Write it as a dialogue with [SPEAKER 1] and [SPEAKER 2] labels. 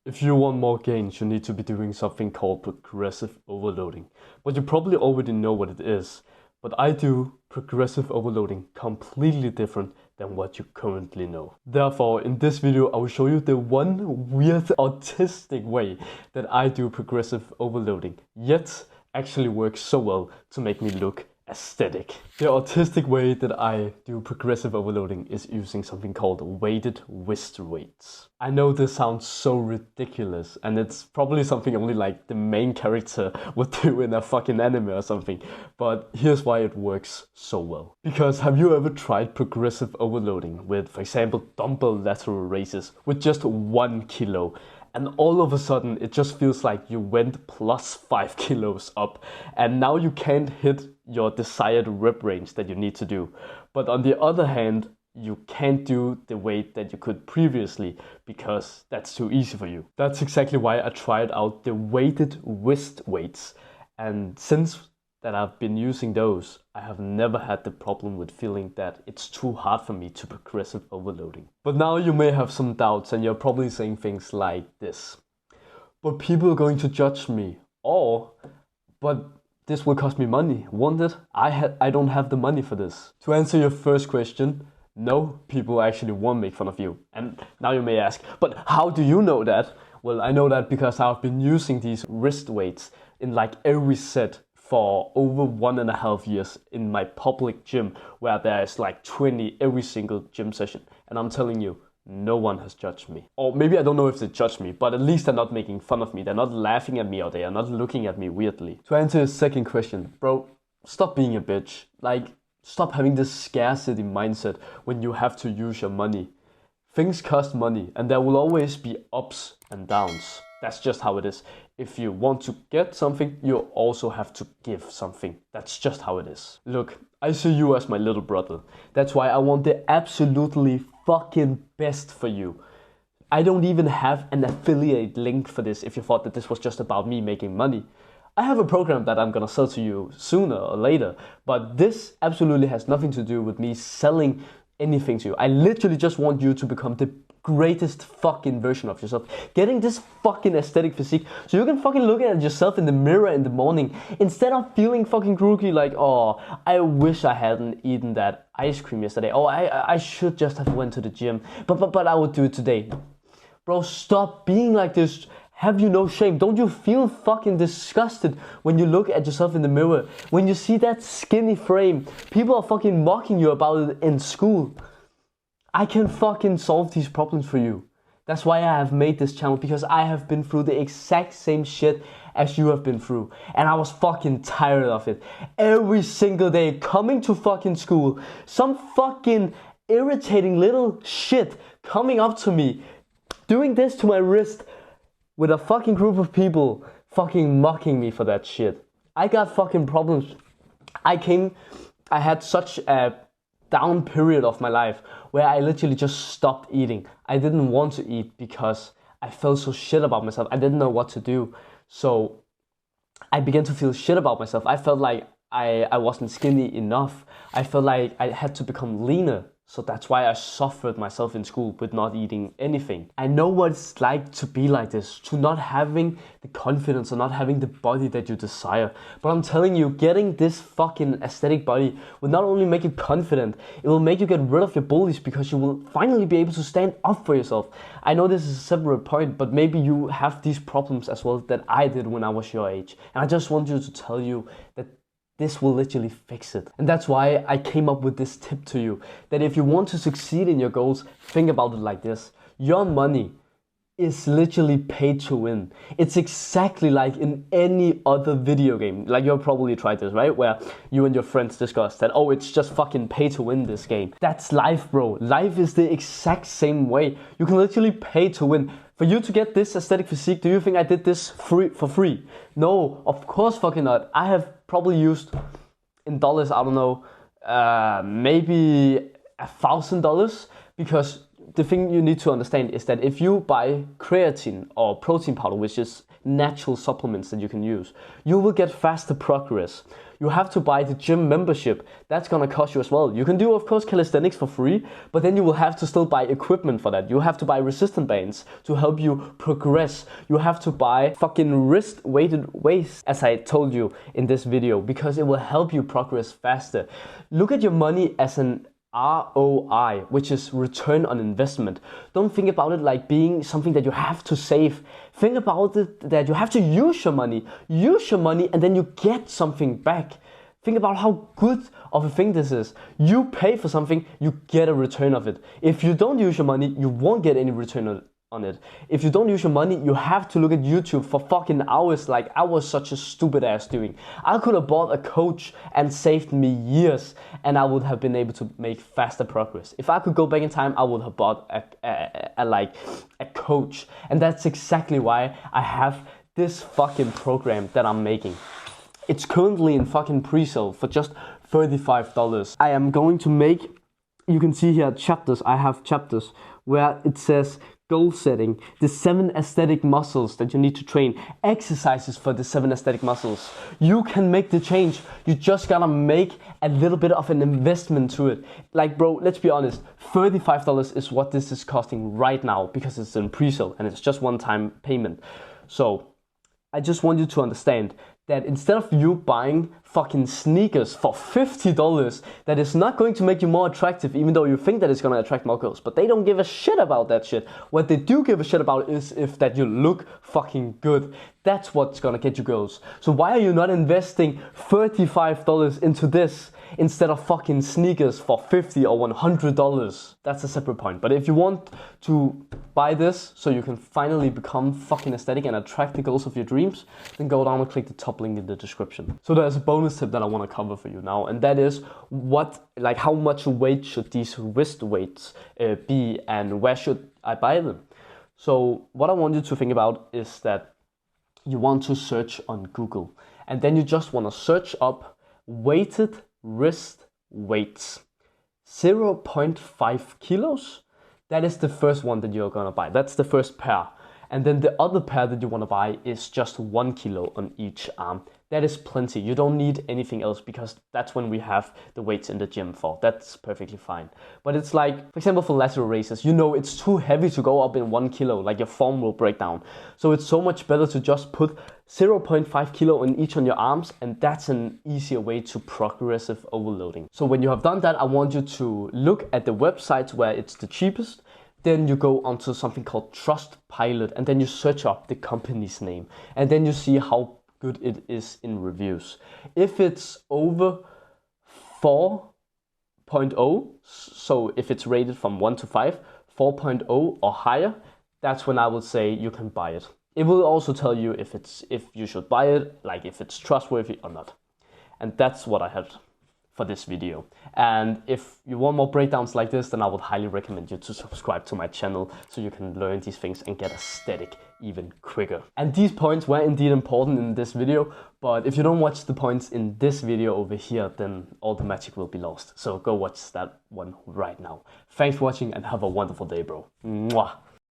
[SPEAKER 1] If you want more gains, you need to be doing something called progressive overloading. But you probably already know what it is. But I do progressive overloading completely different than what you currently know. Therefore, in this video, I will show you the one weird autistic way that I do progressive overloading, yet actually works so well to make me look aesthetic. The autistic way that I do progressive overloading is using something called weighted wrist weights. I know this sounds so ridiculous, and it's probably something only like the main character would do in a fucking anime or something, but here's why it works so well. Because have you ever tried progressive overloading with, for example, dumbbell lateral raises with just 1 kilo? And all of a sudden, it just feels like you went plus 5 kilos up, and now you can't hit your desired rep range that you need to do. But on the other hand, you can't do the weight that you could previously because that's too easy for you. That's exactly why I tried out the weighted wrist weights. And since that I've been using those, I have never had the problem with feeling that it's too hard for me to progressive overloading. But now you may have some doubts and you're probably saying things like this. But people are going to judge me. Or, but this will cost me money, won't it? I don't have the money for this. To answer your first question, no, people actually won't make fun of you. And now you may ask, but how do you know that? Well, I know that because I've been using these wrist weights in like every set for over 1.5 years in my public gym, where there's like 20 every single gym session. And I'm telling you, no one has judged me. Or maybe I don't know if they judge me, but at least they're not making fun of me. They're not laughing at me, or they are not looking at me weirdly. To answer your second question, bro, stop being a bitch. Like, stop having this scarcity mindset when you have to use your money. Things cost money, and there will always be ups and downs. That's just how it is. If you want to get something, you also have to give something. That's just how it is. Look, I see you as my little brother. That's why I want the absolutely fucking best for you. I don't even have an affiliate link for this if you thought that this was just about me making money. I have a program that I'm gonna sell to you sooner or later, but this absolutely has nothing to do with me selling anything to you. I literally just want you to become the greatest fucking version of yourself, getting this fucking aesthetic physique so you can fucking look at yourself in the mirror in the morning instead of feeling fucking groggy like, oh, I wish I hadn't eaten that ice cream yesterday, oh, I should just have went to the gym, but I would do it today. Bro, stop being like this. Have you no shame? Don't you feel fucking disgusted when you look at yourself in the mirror? When you see that skinny frame, people are fucking mocking you about it in school. I can fucking solve these problems for you. That's why I have made this channel, because I have been through the exact same shit as you have been through. And I was fucking tired of it. Every single day coming to fucking school, some fucking irritating little shit coming up to me, doing this to my wrist with a fucking group of people fucking mocking me for that shit. I got fucking problems. I had such a down period of my life where I literally just stopped eating. I didn't want to eat because I felt so shit about myself. I didn't know what to do. So I began to feel shit about myself. I felt like I wasn't skinny enough. I felt like I had to become leaner. So that's why I suffered myself in school with not eating anything. I know what it's like to be like this, to not having the confidence or not having the body that you desire. But I'm telling you, getting this fucking aesthetic body will not only make you confident, it will make you get rid of your bullies, because you will finally be able to stand up for yourself. I know this is a separate point, but maybe you have these problems as well that I did when I was your age. And I just want you to tell you that this will literally fix it. And that's why I came up with this tip to you, that if you want to succeed in your goals, think about it like this. Your money is literally pay to win. It's exactly like in any other video game. Like, you've probably tried this, right? Where you and your friends discuss that, oh, it's just fucking pay to win this game. That's life, bro. Life is the exact same way. You can literally pay to win. For you to get this aesthetic physique, do you think I did this for free? No, of course fucking not. I have probably used, in dollars, I don't know, maybe $1,000, because the thing you need to understand is that if you buy creatine or protein powder, which is natural supplements that you can use, you will get faster progress. You have to buy the gym membership. That's gonna cost you as well. You can do, of course, calisthenics for free, but then you will have to still buy equipment for that. You have to buy resistance bands to help you progress. You have to buy fucking wrist weighted weights, as I told you in this video, because it will help you progress faster. Look at your money as an ROI, which is return on investment. Don't think about it like being something that you have to save. Think about it that you have to use your money. Use your money and then you get something back. Think about how good of a thing this is. You pay for something, you get a return of it. If you don't use your money, you won't get any return on it. If you don't use your money, you have to look at YouTube for fucking hours like I was such a stupid ass doing. I could have bought a coach and saved me years, and I would have been able to make faster progress. If I could go back in time, I would have bought a coach. And that's exactly why I have this fucking program that I'm making. It's currently in fucking pre-sale for just $35. I am going to make, you can see here chapters. I have chapters where it says goal setting, the 7 aesthetic muscles that you need to train, exercises for the 7 aesthetic muscles. You can make the change. You just gotta make a little bit of an investment to it. Like, bro, let's be honest, $35 is what this is costing right now because it's in pre-sale and it's just one-time payment. So I just want you to understand that instead of you buying fucking sneakers for $50, that is not going to make you more attractive, even though you think that it's going to attract more girls. But they don't give a shit about that shit. What they do give a shit about is if that you look fucking good. That's what's going to get you girls. So why are you not investing $35 into this instead of fucking sneakers for $50 or $100? That's a separate point. But if you want to buy this so you can finally become fucking aesthetic and attract the girls of your dreams, then go down and click the top link in the description. So there's a bonus tip that I want to cover for you now, and that is how much weight should these wrist weights be, and where should I buy them? So what I want you to think about is that you want to search on Google, and then you just want to search up weighted wrist weights, 0.5 kilos. That is the first one that you're gonna buy. That's the first pair. And then the other pair that you wanna buy is just 1 kilo on each arm. That is plenty. You don't need anything else because that's when we have the weights in the gym for. That's perfectly fine. But it's like, for example, for lateral raises, you know it's too heavy to go up in 1 kilo, like your form will break down. So it's so much better to just put 0.5 kilo in each on your arms, and that's an easier way to progressive overloading. So when you have done that, I want you to look at the websites where it's the cheapest. Then you go onto something called Trustpilot, and then you search up the company's name, and then you see how good it is in reviews. If it's over 4.0, so if it's rated from 1 to 5, 4.0 or higher, that's when I would say you can buy it. It will also tell you if you should buy it, like if it's trustworthy or not. And that's what I had for this video. And if you want more breakdowns like this, then I would highly recommend you to subscribe to my channel so you can learn these things and get aesthetic even quicker. And these points were indeed important in this video, but if you don't watch the points in this video over here, then all the magic will be lost. So go watch that one right now. Thanks for watching and have a wonderful day, bro. Mwah.